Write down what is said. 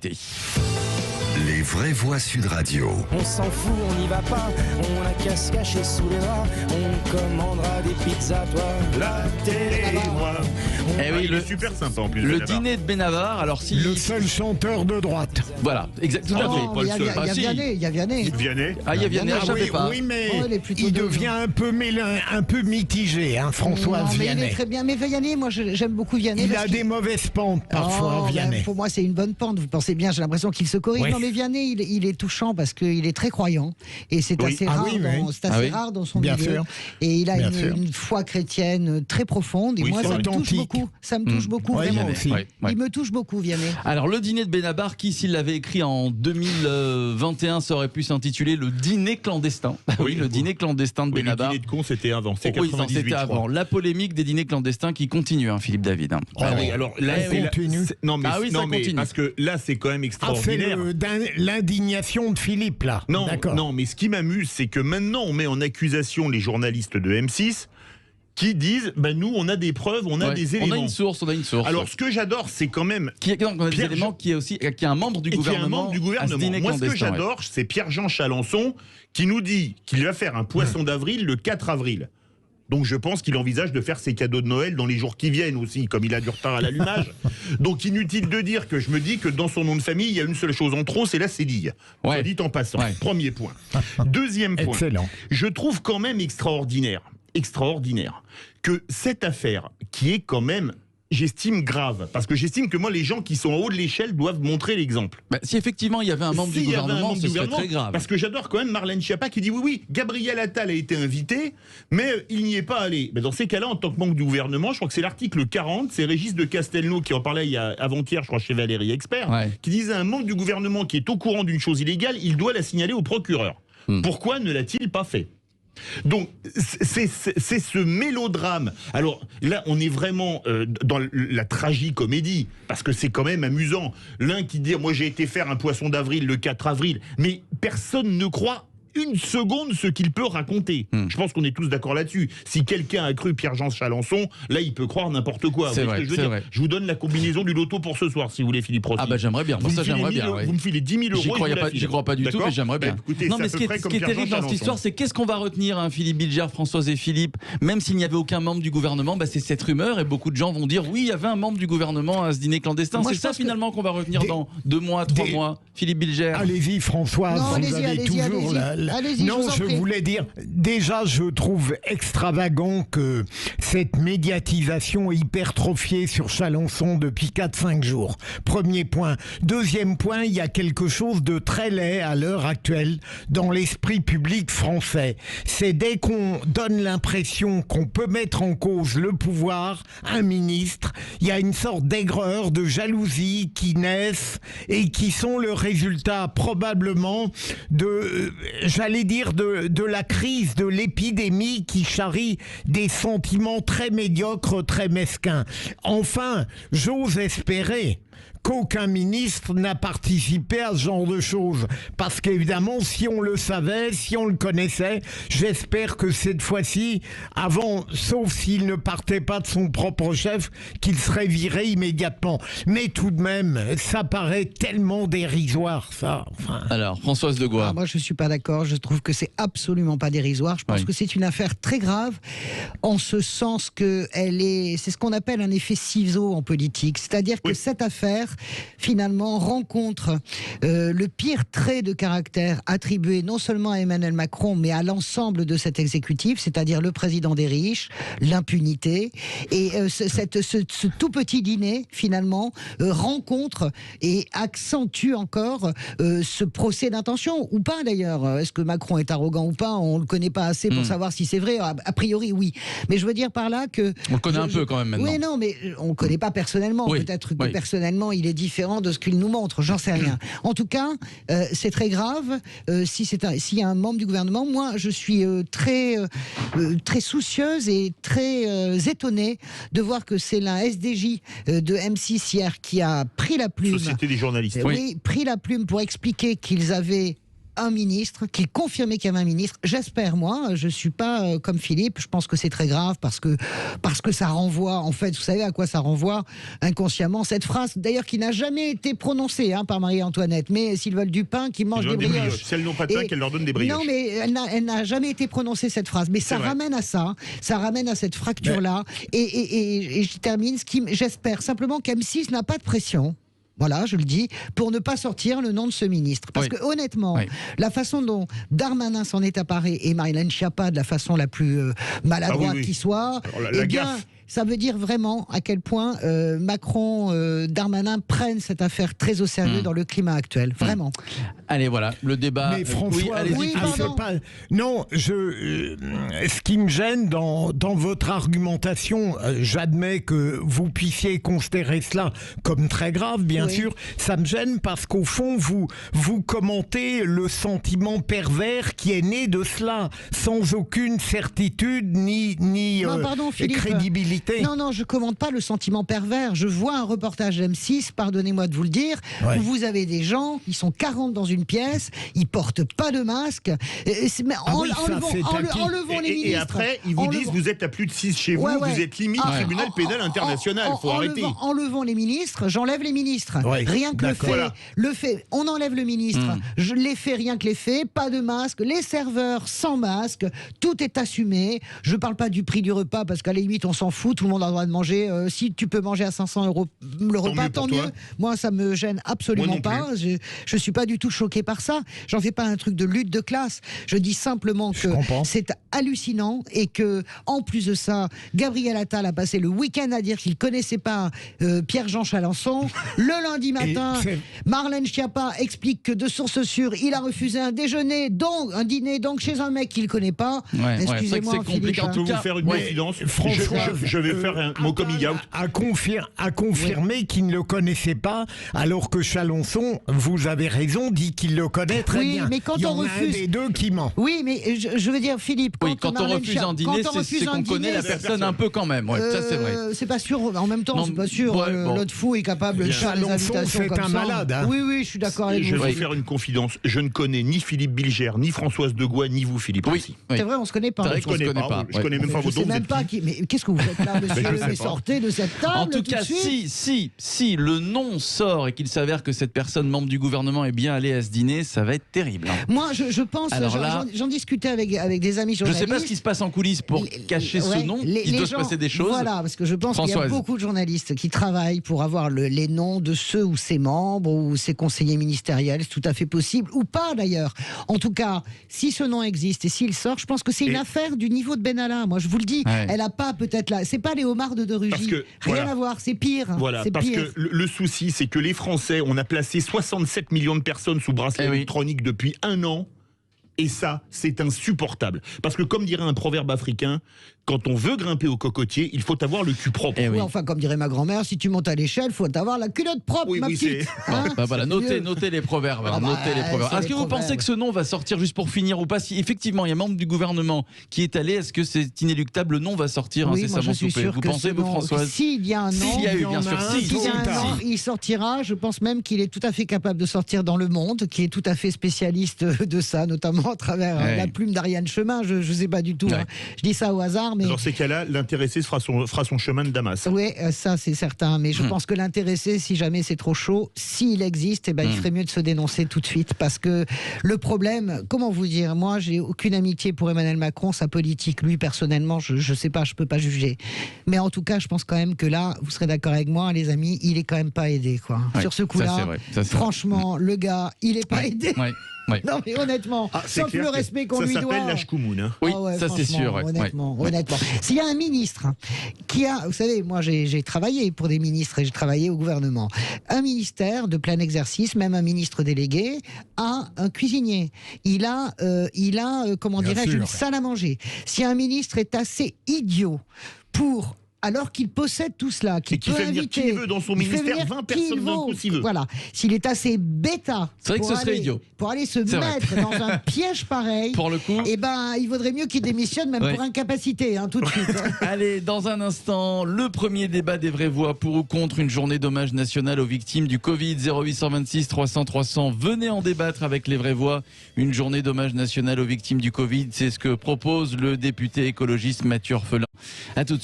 l'actualité. Les vraies voix Sud Radio. On s'en fout, on n'y va pas, on a qu'à se cacher sous les draps, on commandera des pizzas, toi, la télé, moi. Eh oui, Il est super sympa en plus. le Benabar. dîner de Benabar, alors si... Le seul chanteur de droite. Voilà, exactement. Non, pas le il y a seul. Ah, si. Vianney, il y a Vianney. Vianney. Ah, il y a Vianney, je savais oui, pas. oui, mais Oh, il est plutôt il doux. devient un peu mitigé, hein, François Non, mais il Vianney. est très bien. Mais Vianney, moi j'aime beaucoup Vianney. Il parce a qu'il- des mauvaises pentes parfois, Oh, Vianney. ben, pour moi, c'est une bonne pente. Vous pensez bien, j'ai l'impression qu'il se corrige. Oui. Non, mais Vianney, il est touchant parce qu'il est très croyant. Et c'est Oui. assez, Ah rare, oui, oui. c'est assez Ah oui. rare dans son Bien milieu. sûr. Et il a Bien sûr. une foi chrétienne très profonde. Et Oui, moi, c'est ça me touche authentique. beaucoup. Ça me touche beaucoup, Ouais, vraiment. moi aussi. Ouais, ouais. Il me touche beaucoup, Vianney. Alors le dîner de Benabar, qui s'il l'avait écrit en 2021, ça aurait pu s'intituler le dîner clandestin. Oui, le dîner clandestin de Oui, le Benabar. dîner de con, c'était avant. C'est Oui, ça, 98, c'était je avant. crois. La polémique des dîners clandestins qui continue, hein, Philippe David. hein. Ah oui, alors là, Eh c'est oui. la- Continue. non, mais, Ah oui, ça non, mais continue. parce que là, c'est quand même Ah, c'est extraordinaire. l'indignation de Philippe, là. Non, D'accord. non, mais ce qui m'amuse, c'est que maintenant, on met en accusation les journalistes de M6 qui disent nous, on a des preuves, on a Ouais. des éléments. On a une source. Alors, ce que j'adore, c'est quand même. on a des Pierre éléments qui est un membre du Et qui est gouvernement. un membre du à ce gouvernement. dîner Moi, ce que clandestin, ouais. j'adore, c'est Pierre-Jean Chalençon qui nous dit qu'il va faire un poisson d'avril le 4 avril. Donc je pense qu'il envisage de faire ses cadeaux de Noël dans les jours qui viennent aussi, comme il a du retard à l'allumage. Donc inutile de dire que je me dis que dans son nom de famille, il y a une seule chose en trop, c'est la cédille. Ouais. Soit dit en passant. Ouais. Premier point. Deuxième point. Excellent. Je trouve quand même extraordinaire que cette affaire, qui est quand même, j'estime grave, parce que j'estime que moi, les gens qui sont en haut de l'échelle doivent montrer l'exemple. Si effectivement il y avait un membre du S'il y avait un gouvernement, membre ce du serait gouvernement, très grave. Parce que j'adore quand même Marlène Schiappa qui dit oui, Gabriel Attal a été invité, mais il n'y est pas allé. Mais dans ces cas-là, en tant que membre du gouvernement, je crois que c'est l'article 40, c'est Régis de Castelnau qui en parlait avant-hier, je crois, chez Valérie Expert, Ouais. qui disait un membre du gouvernement qui est au courant d'une chose illégale, il doit la signaler au procureur. Pourquoi ne l'a-t-il pas fait ? Donc, c'est ce mélodrame. Alors là, on est vraiment dans la tragicomédie, parce que c'est quand même amusant. L'un qui dit, moi j'ai été faire un poisson d'avril le 4 avril, mais personne ne croit une seconde ce qu'il peut raconter. Je pense qu'on est tous d'accord là-dessus. Si quelqu'un a cru Pierre-Jean Chalençon, là il peut croire n'importe quoi. C'est Vous vrai, voyez ce que je veux c'est dire ? vrai. Je vous donne la combinaison du loto pour ce soir, si vous voulez, Philippe Rossi. J'aimerais bien. Pour Vous ça me filez j'aimerais 1000 bien. euros- ouais. Vous me filez 10 000 euros. J'y et je vous la crois file. pas du tout, D'accord ? mais j'aimerais bien. Écoutez, Non, c'est mais à ce peu qui près est comme terrible Pierre-Jean dans cette histoire, Chalençon. c'est qu'est-ce qu'on va retenir, hein, Philippe Bilger, Françoise et Philippe, même s'il n'y avait aucun membre du gouvernement, c'est cette rumeur et beaucoup de gens vont dire oui, il y avait un membre du gouvernement à ce dîner clandestin. Moi, C'est je ça pense que- finalement qu'on va retenir Des- dans 2 mois, 3 des- mois. Philippe Bilger. Allez-y, Françoise, Non, vous allez-y, avez allez-y, toujours allez-y. Allez-y, Non, je vous en je prie. voulais dire, déjà, je trouve extravagant que cette médiatisation hypertrophiée sur Chalençon depuis 4-5 jours. Premier point. Deuxième point, il y a quelque chose de très laid à l'heure actuelle dans l'esprit public français. C'est dès qu'on donne l'impression qu'on peut mettre en cause le pouvoir, un ministre, il y a une sorte d'aigreur, de jalousie qui naissent et qui sont le résultat probablement de, j'allais dire, de la crise, de l'épidémie qui charrie des sentiments très médiocres, très mesquins. Enfin, j'ose espérer qu'aucun ministre n'a participé à ce genre de choses. Parce qu'évidemment, si on le savait, si on le connaissait, j'espère que cette fois-ci, avant, sauf s'il ne partait pas de son propre chef, qu'il serait viré immédiatement. Mais tout de même, ça paraît tellement dérisoire, ça. Enfin... Alors, Françoise de Gois. Moi, je ne suis pas d'accord. Je trouve que c'est absolument pas dérisoire. Je pense Oui. que c'est une affaire très grave, en ce sens que c'est ce qu'on appelle un effet ciseau en politique. C'est-à-dire que cette affaire, finalement, rencontre le pire trait de caractère attribué non seulement à Emmanuel Macron, mais à l'ensemble de cet exécutif, c'est-à-dire le président des riches, l'impunité. Et ce tout petit dîner, finalement, rencontre et accentue encore ce procès d'intention, ou pas d'ailleurs. Est-ce que Macron est arrogant ou pas? On ne le connaît pas assez pour savoir si c'est vrai. A priori, oui. Mais je veux dire par là que... On le connaît un peu quand même maintenant. Oui, non, mais on ne le connaît pas personnellement. Oui, Peut-être que oui. personnellement, il est différent de ce qu'il nous montre. J'en sais rien. En tout cas, c'est très grave. S'il y a un membre du gouvernement, moi, je suis très soucieuse et très étonnée de voir que c'est la SDJ de M6 hier qui a pris la plume. Société des journalistes. Oui, pris la plume pour expliquer qu'ils avaient un ministre, qu'il confirmait qu'il y avait un ministre. J'espère, moi, je suis pas comme Philippe, je pense que c'est très grave parce que ça renvoie, en fait, vous savez à quoi ça renvoie inconsciemment, cette phrase, d'ailleurs, qui n'a jamais été prononcée par Marie-Antoinette, mais s'ils veulent du pain, qu'ils mangent des brioches. Si elles n'ont pas de pain, qu'elles leur donnent des brioches. Non, mais elle n'a jamais été prononcée, cette phrase. Mais ça ramène à ça, ça ramène à cette fracture-là. Et je termine, j'espère simplement qu'M6 n'a pas de pression. Voilà, je le dis, pour ne pas sortir le nom de ce ministre. Parce que honnêtement, la façon dont Darmanin s'en est apparé et Marlène Schiappa de la façon la plus maladroite qui soit, la gaffe. Ça veut dire vraiment à quel point Macron, Darmanin prennent cette affaire très au sérieux dans le climat actuel. Vraiment. Allez, voilà, le débat. Mais François, allez-y, non, ce qui me gêne dans votre argumentation, j'admets que vous puissiez considérer cela comme très grave, bien sûr. Ça me gêne parce qu'au fond, vous commentez le sentiment pervers qui est né de cela, sans aucune certitude ni crédibilité. Non, je commente pas le sentiment pervers. Je vois un reportage M6, pardonnez-moi de vous le dire, où vous avez des gens qui sont 40 dans une pièce, ils portent pas de masque. Enlevons les ministres. Et après, ils vous disent, vous êtes à plus de 6 chez vous, vous êtes limite tribunal pénal international. Il faut arrêter. Enlevons les ministres, j'enlève les ministres. Rien que le fait, on enlève le ministre. Les faits, rien que les faits, pas de masque, les serveurs sans masque, tout est assumé. Je parle pas du prix du repas parce qu'à la limite, on s'en fout. Tout le monde a le droit de manger. Si tu peux manger à 500 € le repas, tant mieux. Moi, ça me gêne absolument pas. Je suis pas du tout choqué par ça. J'en fais pas un truc de lutte de classe. Je dis simplement que c'est hallucinant et que, en plus de ça, Gabriel Attal a passé le week-end à dire qu'il connaissait pas Pierre-Jean Chalençon. Le lundi matin, Marlène Schiappa explique que de source sûre, il a refusé un dîner, donc chez un mec qu'il connaît pas. Excusez-moi, c'est compliqué. Je peux vous faire une confidence. Je vais faire mon coming out. À confirmer qu'il ne le connaissait pas, alors que Chalençon, vous avez raison, dit qu'il le connaît très bien. Mais quand il y on en refuse, a un des deux qui ment. Oui, mais je veux dire, Philippe, quand on refuse un dîner, c'est qu'on connaît la personne un peu quand même. Ça, c'est vrai. C'est pas sûr. En même temps, c'est pas sûr. L'autre fou est capable de faire des invitations comme ça. C'est un malade. Oui, je suis d'accord avec vous. Je vais vous faire une confidence. Je ne connais ni Philippe Bilger, ni Françoise Degois, ni vous, Philippe. C'est vrai, on se connaît pas. Je connais même pas vos dons. Je sais même pas qui. Mais qu'est-ce que vous faites là, monsieur? Mais sortez de cette table. En tout cas, si le nom sort et qu'il s'avère que cette personne membre du gouvernement est bien allée à ce dîner, ça va être terrible. Moi, je pense. J'en discutais avec des amis journalistes. Je ne sais pas ce qui se passe en coulisses pour cacher ce nom. Il doit se passer des choses. Voilà, parce que je pense qu'il y a beaucoup de journalistes qui travaillent pour avoir les noms de ceux ou ses membres ou ses conseillers ministériels. C'est tout à fait possible, ou pas d'ailleurs. En tout cas, si ce nom existe et s'il sort, je pense que c'est une affaire du niveau de Benalla. Moi, je vous le dis, elle a pas peut-être là. C'est pas les homards de Rugy. Rien à voir, c'est pire. Voilà, parce que le souci, c'est que les Français, on a placé 67 millions de personnes sous bracelet électronique depuis 1 an. Et ça, c'est insupportable. Parce que comme dirait un proverbe africain, quand on veut grimper au cocotier, il faut avoir le cul propre. Oui, enfin, comme dirait ma grand-mère, si tu montes à l'échelle, il faut avoir la culotte propre, ma petite. Voilà, notez les proverbes. Est-ce que vous pensez que ce nom va sortir juste pour finir ou pas? Si effectivement il y a un membre du gouvernement qui est allé, est-ce que c'est inéluctable? Le nom va sortir incessamment sous peu. Vous pensez, vous, Françoise? S'il y a un nom, il sortira. Je pense même qu'il est tout à fait capable de sortir dans Le Monde, qui est tout à fait spécialiste de ça, notamment à travers la plume d'Ariane Chemin. Je ne sais pas du tout. Je dis ça au hasard. Mais... Dans ces cas-là, l'intéressé fera son chemin de Damas. Oui, ça c'est certain. Mais je pense que l'intéressé, si jamais c'est trop chaud, s'il existe, il ferait mieux de se dénoncer tout de suite. Parce que le problème, comment vous dire, moi j'ai aucune amitié pour Emmanuel Macron, sa politique, lui personnellement, je ne sais pas, je ne peux pas juger. Mais en tout cas, je pense quand même que là, vous serez d'accord avec moi, les amis, il est quand même pas aidé. Sur ce coup-là, franchement, le gars, il n'est pas aidé. Non mais honnêtement, sauf le respect qu'on lui doit. Ça s'appelle la chkoumoune. Hein. Oui, ça c'est sûr. Honnêtement. S'il y a un ministre qui a, vous savez, moi j'ai travaillé pour des ministres et j'ai travaillé au gouvernement. Un ministère de plein exercice, même un ministre délégué, a un cuisinier. Il a comment dirais-je, une salle à manger. Si un ministre est assez idiot pour alors qu'il possède tout cela, qu'il peut fait venir inviter, qui veut dans son ministère 20 personnes d'un coup s'il veut. Voilà, s'il est assez bêta, c'est vrai que ce serait idiot. Pour aller se mettre dans un piège pareil, pour le coup, eh ben, il vaudrait mieux qu'il démissionne, même pour incapacité, tout de suite. Allez, dans un instant, le premier débat des vraies voix pour ou contre une journée d'hommage national aux victimes du Covid. 0826 300 300. Venez en débattre avec les vraies voix. Une journée d'hommage national aux victimes du Covid, c'est ce que propose le député écologiste Mathieu Orphelin. À tout de suite.